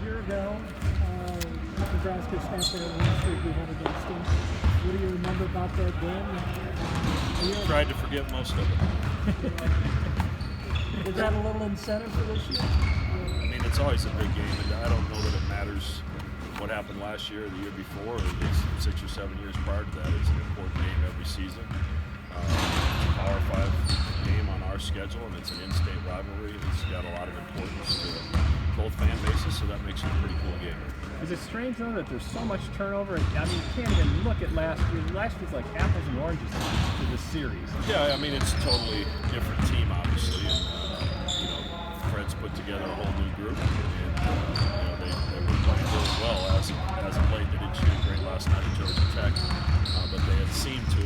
year ago, Nebraska snapped their win streak we had against them. What do you remember about that game? Tried to forget most of it. Is that a little incentive for this year? I mean, it's always a big game, and I don't know that it matters what happened last year or the year before, or the 6 or 7 years prior to that. It's an important game every season. It's a Power 5 game on our schedule, and it's an in-state rivalry. It's got a lot of importance to both fan bases, so that makes it a pretty cool game. Is it strange, though, that there's so much turnover? I mean, you can't even look at last year. Last year's like apples and oranges to the series. Yeah, I mean, it's a totally different team, obviously. And, Fred's put together a whole new group, and they were playing really well as of late. They didn't shoot great last night at Georgia Tech, but they had seemed to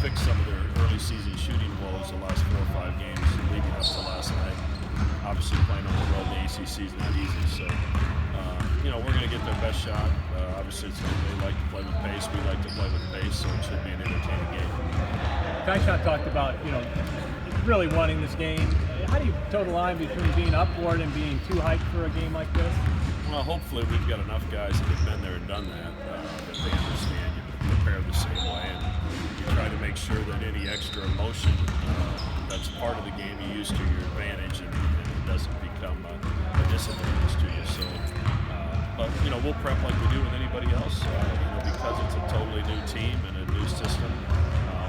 fix some of their early season shooting woes the last 4 or 5 games leading up to last night. Obviously, playing on the road in the ACC is not easy, so we're going to get their best shot. Obviously, they like to play with pace. We like to play with pace, so it should be an entertaining game. Ty-Shon talked about really wanting this game. How do you toe the line between being upward and being too hyped for a game like this? Well, hopefully we've got enough guys that have been there and done that they understand you prepare the same way, and you try to make sure that any extra emotion that's part of the game you use to your advantage, and it doesn't become a disadvantage to you. So, but we'll prep like we do with anybody else. Because it's a totally new team and a new system.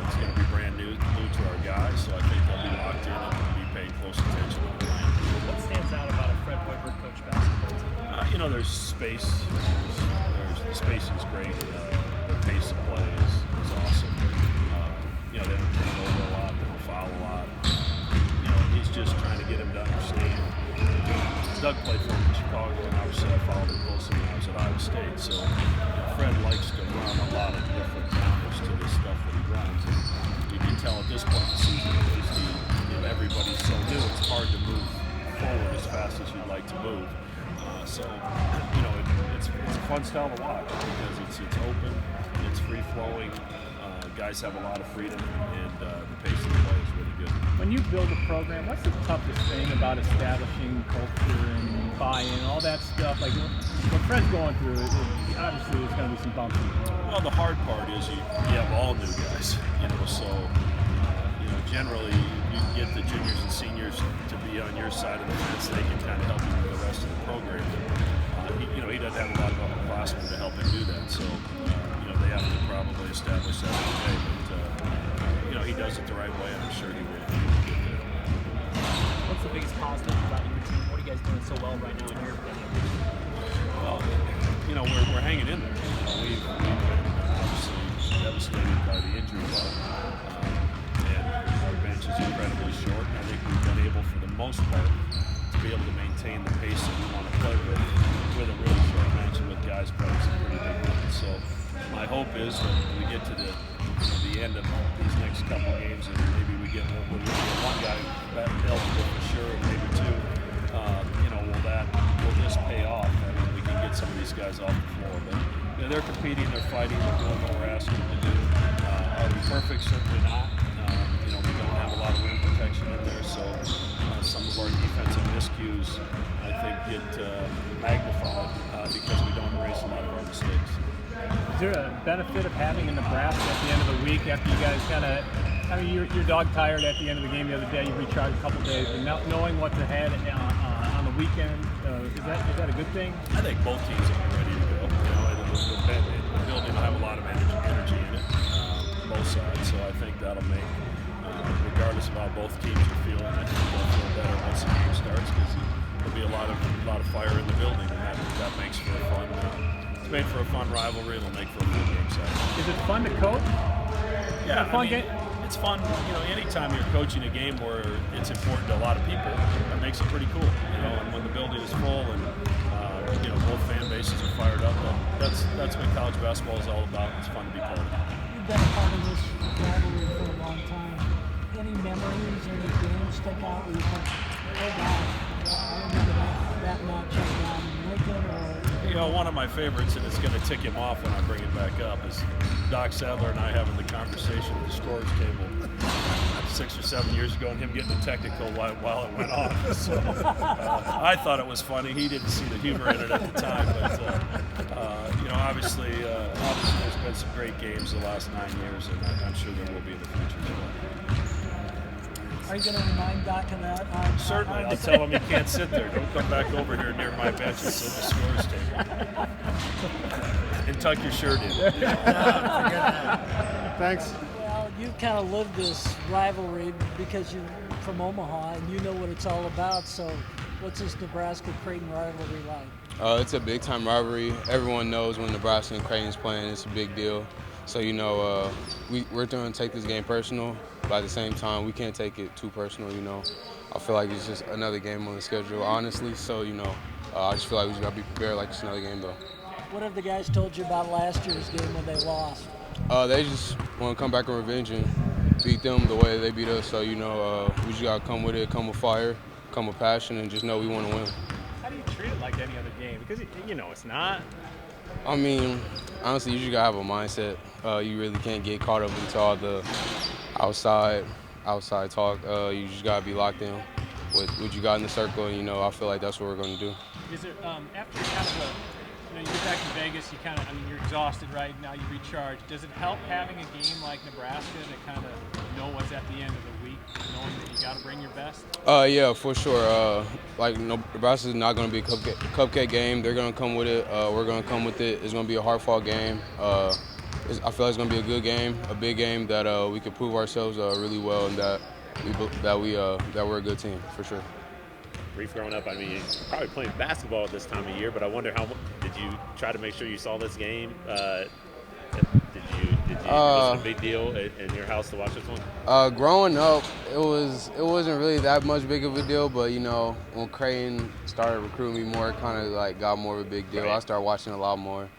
It's going to be brand new to our guys, so I think they'll be locked in and be paying close attention to the plan. What stands out about a Fred Hoiberg coach basketball team? There's space. The spacing is great. The pace of play is awesome. They don't turn over a lot. They don't foul a lot. He's just trying to get him to understand. Doug played for him in Chicago, and obviously I followed him closely when I was at Iowa State. So Fred likes to run a lot of different counters to the stuff that he runs. And you can tell at this point in the season, at least everybody's so new, it's hard to move forward as fast as you'd like to move. It's a fun style to watch because it's open, it's free flowing. Guys have a lot of freedom, and the pace of the play is really good. When you build a program, what's the toughest thing about establishing culture and buy-in, all that stuff? Like what Fred's going through, obviously there's going to be some bumps. Well, the hard part is you have all new guys, so generally you get the juniors and seniors to be on your side of the fence. They can kind of help you with the rest of the program. He doesn't have a lot of upperclassmen to help him do that, so they have to probably establish that every day. But he does it the right way, and I'm sure he will get there. What's the biggest positive about your team? What are you guys doing so well right now in your opinion? Well, we're hanging in there. We've been obviously devastated by the injury bug, and our bench is incredibly short. And I think we've been able, for the most part, to be able to maintain the pace that we want to play with a really short bench and with guys playing some pretty big minutes. So my hope is that when we get to the end of these next couple of games, and maybe we get one guy eligible for sure, and maybe two. Will this pay off? I mean, we can get some of these guys off the floor, but they're competing, they're fighting, they're doing what we're asking them to do. Are we perfect? Certainly not. We don't have a lot of rim protection in there, so some of our defensive miscues, I think, get magnified because we don't erase a lot of our mistakes. Is there a benefit of having a Nebraska at the end of the week after you guys you're dog tired at the end of the game the other day, you recharge a couple days, but now knowing what's ahead on the weekend, is that a good thing? I think both teams will be ready to go. The building will have a lot of energy in it, both sides, so I think that'll make, regardless of how both teams are feeling, I think they'll feel better once the game starts because there'll be a lot of fire in the building, and that makes for a fun. It's made for a fun rivalry. It'll make for a good game Saturday. Is it fun to coach? Yeah, fun game. It's fun. Anytime you're coaching a game where it's important to a lot of people, it makes it pretty cool. And when the building is full and both fan bases are fired up, that's what college basketball is all about. It's fun to be part of. You've been a part of this rivalry for a long time. Any memories, any games stick out where you think, oh gosh, I remember that matchup down in Lincoln or one of my favorites, and it's going to tick him off when I bring it back up, is Doc Sadler and I having the conversation at the storage table 6 or 7 years ago and him getting a technical while it went off. So I thought it was funny. He didn't see the humor in it at the time, but you know, obviously there's been some great games the last 9 years, and I'm sure there will be in the future as well. Are you going to remind Doc of that? Certainly. I'll tell him he can't sit there. Don't come back over here near my bench and sit the scores table. And tuck your shirt in. Thanks. Well, you kind of lived this rivalry because you're from Omaha and you know what it's all about. So what's this Nebraska-Creighton rivalry like? It's a big-time rivalry. Everyone knows when Nebraska and Creighton's playing, it's a big deal. So, you know, we're going to take this game personal, but at the same time, we can't take it too personal, you know. I feel like it's just another game on the schedule, honestly. So, you know, I just feel like we just got to be prepared like it's another game, though. What have the guys told you about last year's game when they lost? They just want to come back on revenge and beat them the way they beat us. So, you know, we just got to come with it, come with fire, come with passion, and just know we want to win. How do you treat it like any other game? Because, you know, it's not. I mean, honestly, you just got to have a mindset. You really can't get caught up into all the outside talk. You just got to be locked in with what you got in the circle, and, you know, I feel like that's what we're going to do. Is it, after kind of you get back to Vegas, you kind of, I mean, you're exhausted right now, you recharge. Does it help having a game like Nebraska to kind of know what's at the end of the week, knowing that you got to bring your best? Yeah, for sure. Like, Nebraska's not going to be a cupcake game. They're going to come with it. We're going to come with it. It's going to be a hard-fought game. I feel like it's going to be a good game, a big game that we can prove ourselves really well, and that we're a good team for sure. Shereef, growing up, I mean, you're probably playing basketball at this time of year, but I wonder did you try to make sure you saw this game? Was it a big deal in your house to watch this one? Growing up, it wasn't really that much big of a deal, but, you know, when Creighton started recruiting me more, it kind of like got more of a big deal. Right. I started watching a lot more.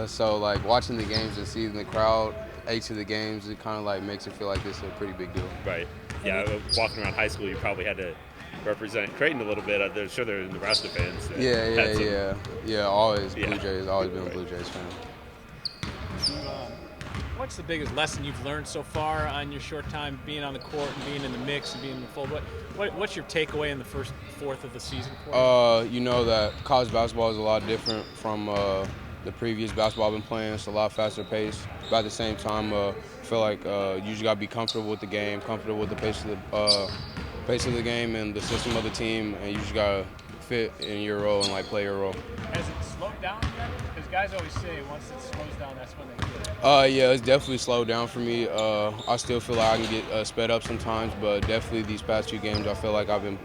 So like watching the games and seeing the crowd to the games, it kind of like makes it feel like this is a pretty big deal. Right. Yeah, walking around high school, you probably had to represent Creighton a little bit. I'm sure they're Nebraska fans. Yeah. Always Yeah. Blue Jays. Always been a Blue Jays fan. What's the biggest lesson you've learned so far on your short time being on the court and being in the mix and being in the fold? What's your takeaway in the first fourth of the season for you? You know that college basketball is a lot different from the previous basketball I've been playing. It's a lot faster pace, but at the same time, I feel like you just got to be comfortable with the game, comfortable with the pace of the game and the system of the team, and you just got to fit in your role and like play your role. Has it slowed down yet? Because guys always say once it slows down, that's when they get it. Yeah, it's definitely slowed down for me. I still feel like I can get sped up sometimes, but definitely these past few games, I feel like I've been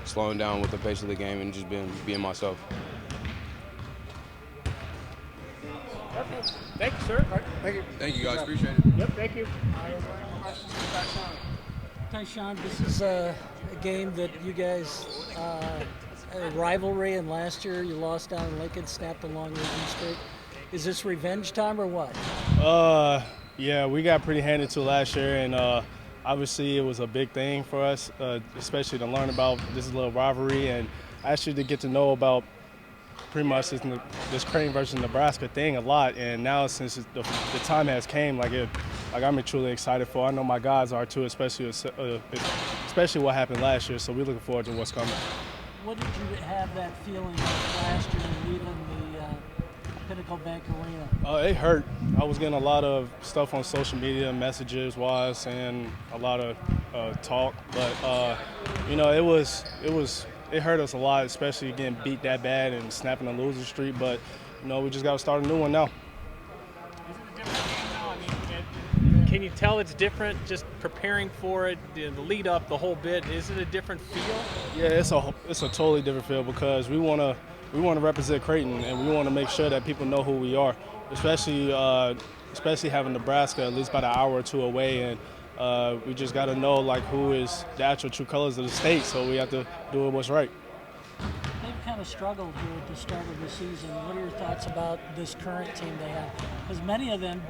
slowing down with the pace of the game and just been being myself. Okay. Thank you, sir. Right. Thank you. Thank you, guys. Appreciate it. Yep, thank you. Ty-Shon, this is a game that you guys, a rivalry, and last year you lost down in Lincoln, snapped a long losing streak. Is this revenge time or what? Yeah, we got pretty handed to last year, and obviously it was a big thing for us, especially to learn about this little rivalry and actually to get to know about pretty much this Creighton versus Nebraska thing a lot. And now since the time has came, I'm truly excited for. I know my guys are too, especially what happened last year. So we're looking forward to what's coming. What did you have that feeling last year leaving the Pinnacle Bank Arena? It hurt. I was getting a lot of stuff on social media, messages-wise, and a lot of talk. But you know, it hurt us a lot, especially getting beat that bad and snapping a losing streak. But you know, we just got to start a new one now. Is it a different game now? I mean, can you tell it's different just preparing for it, the lead up, the whole bit? Is it a different feel? Yeah, it's a totally different feel because we want to represent Creighton, and we want to make sure that people know who we are, especially having Nebraska at least about an hour or two away, and we just got to know who is the actual true colors of the state. So we have to do what's right. They've kind of struggled here at the start of the season. What are your thoughts about this current team they have? Because many of them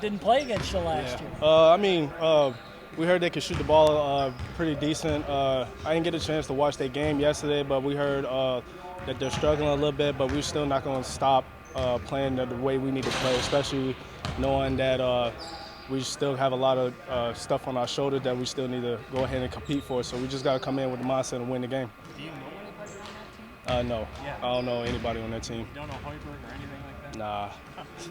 didn't play against you last year. We heard they could shoot the ball pretty decent. I didn't get a chance to watch their game yesterday, but we heard that they're struggling a little bit, but we're still not going to stop playing the way we need to play, especially knowing that we still have a lot of stuff on our shoulders that we still need to go ahead and compete for. So we just got to come in with the mindset and win the game. Do you know anybody on that team? No, Yeah. I don't know anybody on that team. You don't know Hoiberg or anything like that? Nah.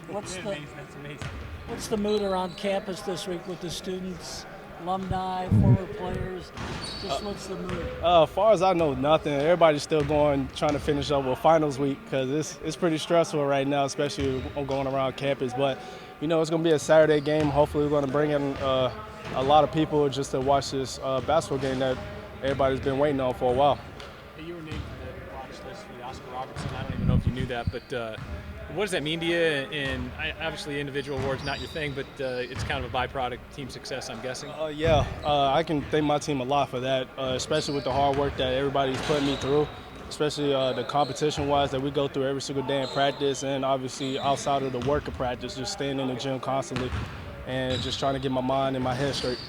What's the That's amazing. What's the mood around campus this week with the students, alumni, former players? Just what's the mood? As far as I know, nothing. Everybody's still trying to finish up with finals week because it's pretty stressful right now, especially going around campus. But, you know, it's going to be a Saturday game. Hopefully we're going to bring in a lot of people just to watch this basketball game that everybody's been waiting on for a while. Hey, you were named to the watch list for the Oscar Robertson. I don't even know if you knew that, but what does that mean to you? And obviously individual awards not your thing, but it's kind of a byproduct team success, I'm guessing. I can thank my team a lot for that, especially with the hard work that everybody's putting me through, especially the competition-wise that we go through every single day in practice, and obviously outside of the work of practice, just staying in the gym constantly and just trying to get my mind and my head straight.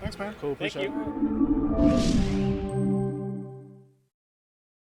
Thanks, man. Cool, Thank appreciate you. it.